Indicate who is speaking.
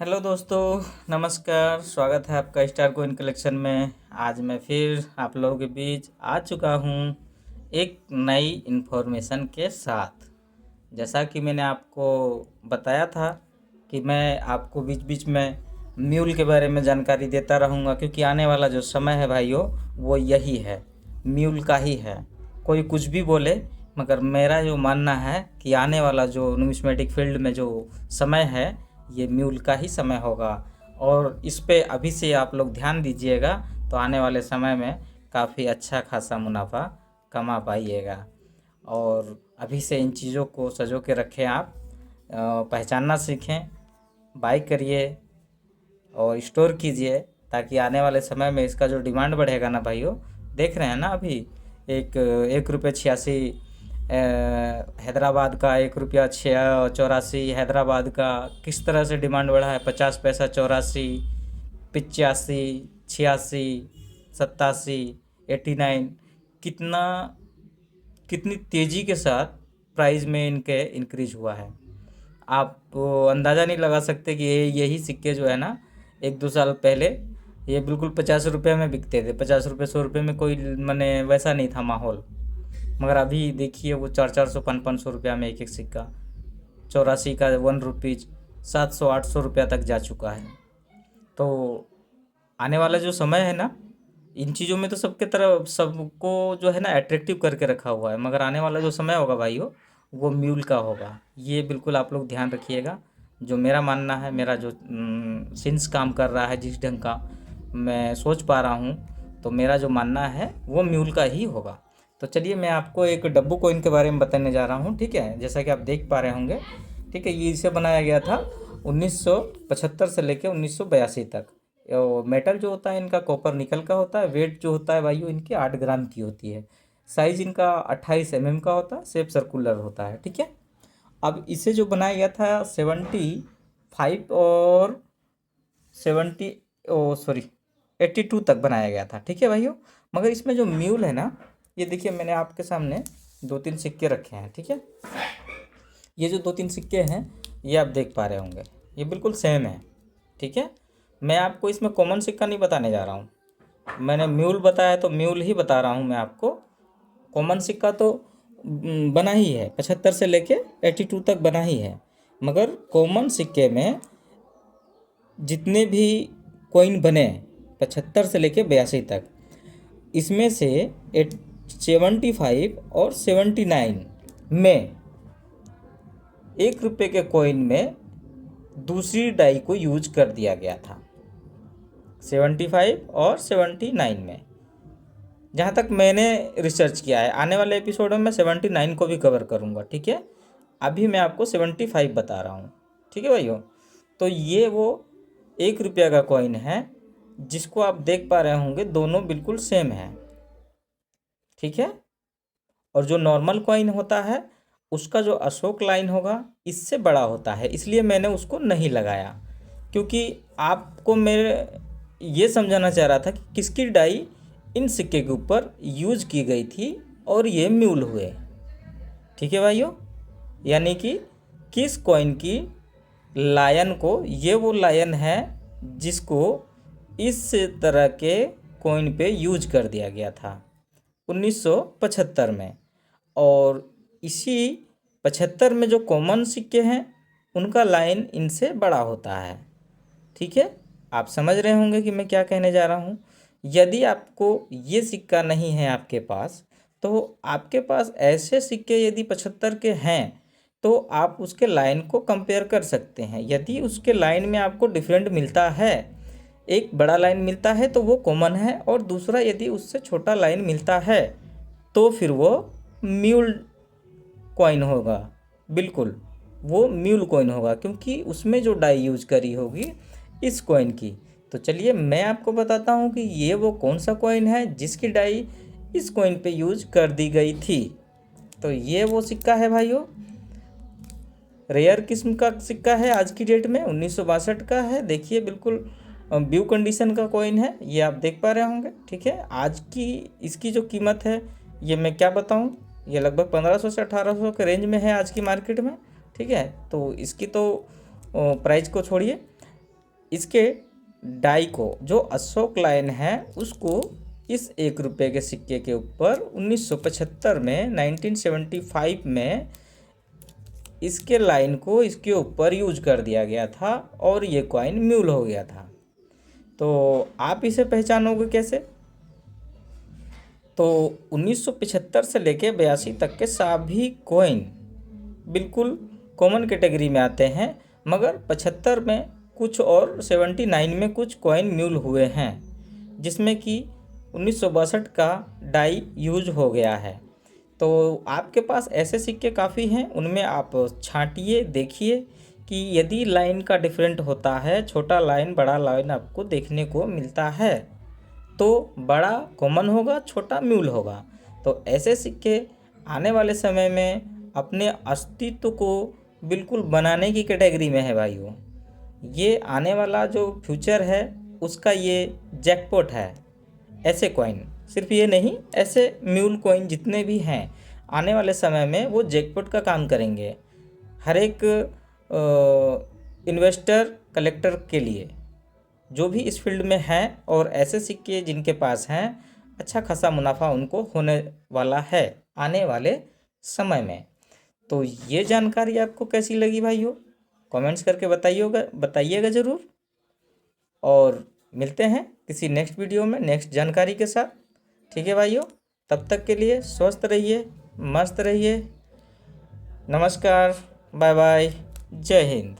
Speaker 1: Hello दोस्तों, नमस्कार। स्वागत है आपका स्टार कोइन कलेक्शन में। आज मैं फिर आप लोगों के बीच आ चुका हूँ एक नई इन्फॉर्मेशन के साथ। जैसा कि मैंने आपको बताया था कि मैं आपको बीच बीच में म्यूल के बारे में जानकारी देता रहूँगा, क्योंकि आने वाला जो समय है भाइयों वो यही है, म्यूल का ही है। कोई कुछ भी बोले, मगर मेरा जो मानना है कि आने वाला जो न्यूमिस्मेटिक फील्ड में जो समय है ये म्यूल का ही समय होगा। और इस पे अभी से आप लोग ध्यान दीजिएगा तो आने वाले समय में काफ़ी अच्छा खासा मुनाफा कमा पाइएगा। और अभी से इन चीज़ों को सजो के रखें, आप पहचानना सीखें, बाई करिए और स्टोर कीजिए, ताकि आने वाले समय में इसका जो डिमांड बढ़ेगा ना भाइयों, देख रहे हैं ना अभी एक रुपये 86 हैदराबाद का, 1 रुपया 84 हैदराबाद का किस तरह से डिमांड बढ़ा है। 50 पैसा 84, 85, 86, 87, 89, कितना कितनी तेज़ी के साथ प्राइस में इनके इंक्रीज हुआ है। आप अंदाज़ा नहीं लगा सकते कि यही सिक्के जो है ना 1-2 साल पहले ये बिल्कुल 50 रुपये में बिकते थे। 50 रुपये 100 रुपये में कोई मने वैसा नहीं था माहौल, मगर अभी देखिए वो 400-400 500-500 रुपया में एक एक सिक्का। 84 का 1 रुपीज़ 700-800 रुपया तक जा चुका है। तो आने वाला जो समय है ना, इन चीज़ों में तो सबके तरफ सबको जो है ना अट्रैक्टिव करके रखा हुआ है, मगर आने वाला जो समय होगा भाइयों वो म्यूल का होगा। ये बिल्कुल आप लोग ध्यान रखिएगा। जो मेरा मानना है, मेरा जो सिंस काम कर रहा है, जिस ढंग का मैं सोच पा रहा हूँ, तो मेरा जो मानना है वो म्यूल का ही होगा। तो चलिए मैं आपको एक डब्बू कॉइन के बारे में बताने जा रहा हूँ, ठीक है। जैसा कि आप देख पा रहे होंगे, ठीक है, ये इसे बनाया गया था 1975 से लेकर 1982 तक। मेटल जो होता है इनका कॉपर निकल का होता है। वेट जो होता है भाइयों इनकी 8 ग्राम की होती है। साइज इनका 28 mm का होता है। शेप सर्कुलर होता है, ठीक है। अब इसे जो बनाया गया था 75 और 70 ओ सॉरी 82 तक बनाया गया था, ठीक है भाइयों। मगर इसमें जो म्यूल है ना, ये देखिए मैंने आपके सामने 2-3 सिक्के रखे हैं, ठीक है। ये जो 2-3 सिक्के हैं ये आप देख पा रहे होंगे, ये बिल्कुल सेम है, ठीक है। मैं आपको इसमें कॉमन सिक्का नहीं बताने जा रहा हूँ। मैंने म्यूल बताया तो म्यूल ही बता रहा हूँ मैं आपको। कॉमन सिक्का तो बना ही है, 75 से लेके 82 तक बना ही है। मगर कॉमन सिक्के में जितने भी कॉइन बने 75 से लेके 82 तक, इसमें से 75 और 79 में 1 रुपये के कॉइन में दूसरी डाई को यूज कर दिया गया था। 75 और 79 में, जहाँ तक मैंने रिसर्च किया है। आने वाले एपिसोड में मैं 79 को भी कवर करूँगा, ठीक है। अभी मैं आपको 75 बता रहा हूँ, ठीक है भाइयों। तो ये वो 1 रुपया का कॉइन है, जिसको आप देख पा रहे होंगे दोनों बिल्कुल सेम है, ठीक है। और जो नॉर्मल कॉइन होता है उसका जो अशोक लाइन होगा इससे बड़ा होता है, इसलिए मैंने उसको नहीं लगाया। क्योंकि आपको मेरे ये समझाना चाह रहा था कि किसकी डाई इन सिक्के के ऊपर यूज की गई थी और ये म्यूल हुए, ठीक है भाइयों। यानी कि किस कॉइन की लायन को, ये वो लायन है जिसको इस तरह के कॉइन पे यूज कर दिया गया था 1975 में। और इसी 75 में जो कॉमन सिक्के हैं उनका लाइन इनसे बड़ा होता है, ठीक है। आप समझ रहे होंगे कि मैं क्या कहने जा रहा हूँ। यदि आपको ये सिक्का नहीं है आपके पास, तो आपके पास ऐसे सिक्के यदि 75 के हैं तो आप उसके लाइन को कंपेयर कर सकते हैं। यदि उसके लाइन में आपको डिफरेंट मिलता है, एक बड़ा लाइन मिलता है तो वो कॉमन है, और दूसरा यदि उससे छोटा लाइन मिलता है तो फिर वो म्यूल कॉइन होगा। बिल्कुल वो म्यूल कॉइन होगा, क्योंकि उसमें जो डाई यूज करी होगी इस कॉइन की। तो चलिए मैं आपको बताता हूँ कि ये वो कौन सा कॉइन है जिसकी डाई इस कॉइन पे यूज कर दी गई थी। तो ये वो सिक्का है भाइयों, रेयर किस्म का सिक्का है। आज की डेट में 1962 का है। देखिए बिल्कुल ब्यू कंडीशन का कॉइन है, ये आप देख पा रहे होंगे, ठीक है। आज की इसकी जो कीमत है ये मैं क्या बताऊं, ये लगभग 1500 से 1800 के रेंज में है आज की मार्केट में, ठीक है। तो इसकी तो प्राइस को छोड़िए, इसके डाई को, जो अशोक लाइन है उसको इस 1 रुपये के सिक्के के ऊपर 1975 में 1975 में इसके लाइन को इसके ऊपर यूज कर दिया गया था और ये कॉइन म्यूल हो गया था। तो आप इसे पहचानोगे कैसे? तो 1975 से लेके 82 तक के सभी कॉइन बिल्कुल कॉमन कैटेगरी में आते हैं, मगर 75 में कुछ और 79 में कुछ कॉइन म्यूल हुए हैं, जिसमें कि 1962 का डाई यूज हो गया है। तो आपके पास ऐसे सिक्के काफ़ी हैं, उनमें आप छांटिए, देखिए कि यदि लाइन का डिफरेंट होता है, छोटा लाइन बड़ा लाइन आपको देखने को मिलता है, तो बड़ा कॉमन होगा, छोटा म्यूल होगा। तो ऐसे सिक्के आने वाले समय में अपने अस्तित्व को बिल्कुल बनाने की कैटेगरी में है भाइयों। ये आने वाला जो फ्यूचर है उसका ये जैकपॉट है। ऐसे कॉइन, सिर्फ ये नहीं, ऐसे म्यूल कॉइन जितने भी हैं आने वाले समय में वो जैकपॉट का काम करेंगे हर एक इन्वेस्टर कलेक्टर के लिए, जो भी इस फील्ड में हैं। और ऐसे सिक्के जिनके पास हैं, अच्छा खासा मुनाफा उनको होने वाला है आने वाले समय में। तो ये जानकारी आपको कैसी लगी भाइयों? कमेंट्स करके बताइएगा ज़रूर। और मिलते हैं किसी नेक्स्ट वीडियो में नेक्स्ट जानकारी के साथ। ठीक है भाइयों, तब तक के लिए स्वस्थ रहिए, मस्त रहिए। नमस्कार, बाय बाय, जय हिंद।